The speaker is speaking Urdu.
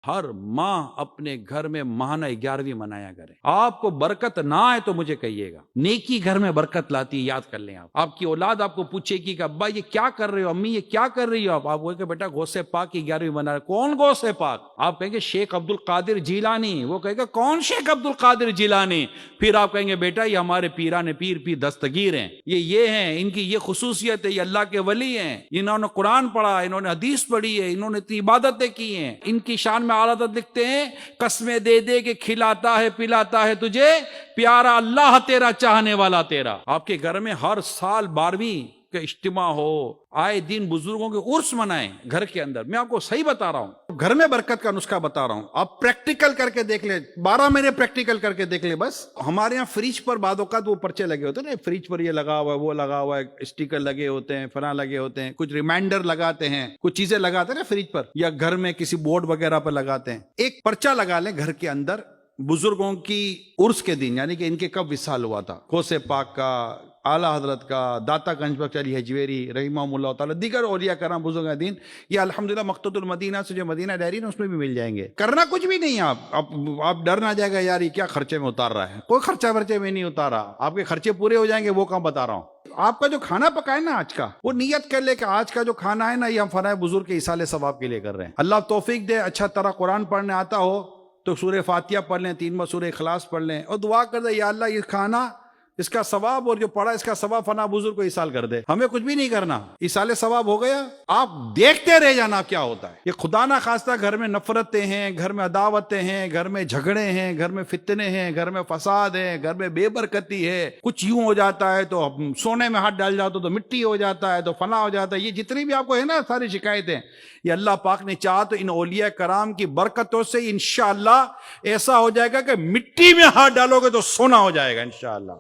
ہر ماہ اپنے گھر میں ماہانہ 11ویں منایا کریں. آپ کو برکت نہ آئے تو مجھے کہیے گا. نیکی گھر میں برکت لاتی ہے، یاد کر لیں. آپ کی اولاد آپ کو پوچھے گی کہ ابا یہ کیا کر رہے ہو، امی یہ کیا کر رہی ہو، آپ کہیں کہ بیٹا غوث پاک کی 11ویں منا رہے. کون غوث پاک؟ آپ کہیں گے شیخ عبد القادر جیلانی. وہ کہے گا کون شیخ عبد القادر جیلانی؟ پھر آپ کہیں گے بیٹا یہ ہمارے پیران پیر دستگیر ہیں، یہ ہیں، ان کی یہ خصوصیت ہے، یہ اللہ کے ولی ہیں، انہوں نے قرآن پڑھا، انہوں نے حدیث پڑھی ہے، انہوں نے اتنی عبادتیں کی ہیں. ان کی شان میں عادت لکھتے ہیں قسمیں دے دے کے کھلاتا ہے پلاتا ہے تجھے پیارا اللہ تیرا چاہنے والا تیرا. آپ کے گھر میں ہر سال 12ویں کا اجتماع ہو، آئے دن بزرگوں کے عرس منائیں گھر کے اندر. میں آپ کو صحیح بتا رہا ہوں، گھر میں برکت کا نسخہ بتا رہا ہوں. آپ پریکٹیکل کر کے دیکھ لیں، 12 مہینے پریکٹیکل کر کے دیکھ لیں. بس ہمارے یہاں فریج پر بعد اوقات وہ پرچے لگے ہوتے ہیں نا، فریج پر یہ لگا ہوا ہے، وہ لگا ہوا ہے، اسٹیکر لگے ہوتے ہیں، فلاں لگے ہوتے ہیں، کچھ ریمائنڈر لگاتے ہیں، کچھ چیزیں لگاتے ہیں نا فریج پر، یا گھر میں کسی بورڈ وغیرہ پر لگاتے ہیں. ایک پرچہ لگا لیں گھر کے اندر بزرگوں کی عرس کے دن، یعنی کہ ان کے کب وصال ہوا تھا، غوث پاک کا، اعلیٰ حضرت کا، داتا گنج بخش علی حجویری رحمہ اللہ تعالیٰ، دیگر اولیاء کرام بزرگ دین، یہ الحمدللہ مقتوط المدینہ سے جو مدینہ ڈائری ہے اس میں بھی مل جائیں گے. کرنا کچھ بھی نہیں ہے. آپ ڈر نہ جائے گا یار یہ کیا خرچے میں اتار رہا ہے. کوئی خرچہ ورچے میں نہیں اتارا. آپ کے خرچے پورے ہو جائیں گے، وہ کام بتا رہا ہوں. آپ کا جو کھانا پکائے نا آج کا، وہ نیت کر لے کہ آج کا جو کھانا ہے نا یہ ہم فنائے بزرگ کے ایصال ثواب کے لیے کر رہے ہیں. اللہ توفیق دے، اچھا طرح قرآن پڑھنے آتا ہو تو سورہ فاتحہ پڑھ لیں، 3 سورہ اخلاص پڑھ لیں اور دعا کر دیں یا اللہ یہ کھانا اس کا ثواب اور جو پڑھا اس کا ثواب فنا بزرگ کو ایصال کر دے. ہمیں کچھ بھی نہیں کرنا، ایصال ثواب ہو گیا. آپ دیکھتے رہ جانا کیا ہوتا ہے. یہ خدا نہ خواستہ گھر میں نفرتیں ہیں، گھر میں عداوتیں ہیں، گھر میں جھگڑے ہیں، گھر میں فتنے ہیں، گھر میں فساد ہے، گھر میں بے برکتی ہے. کچھ یوں ہو جاتا ہے تو سونے میں ہاتھ ڈال جاتا تو مٹی ہو جاتا ہے، تو فنا ہو جاتا ہے. یہ جتنی بھی آپ کو ہے نا ساری شکایتیں، یہ اللہ پاک نے چاہا تو ان اولیاء کرام کی برکتوں سے انشاءاللہ ایسا ہو جائے گا کہ مٹی میں ہاتھ ڈالو گے تو سونا ہو جائے گا انشاءاللہ.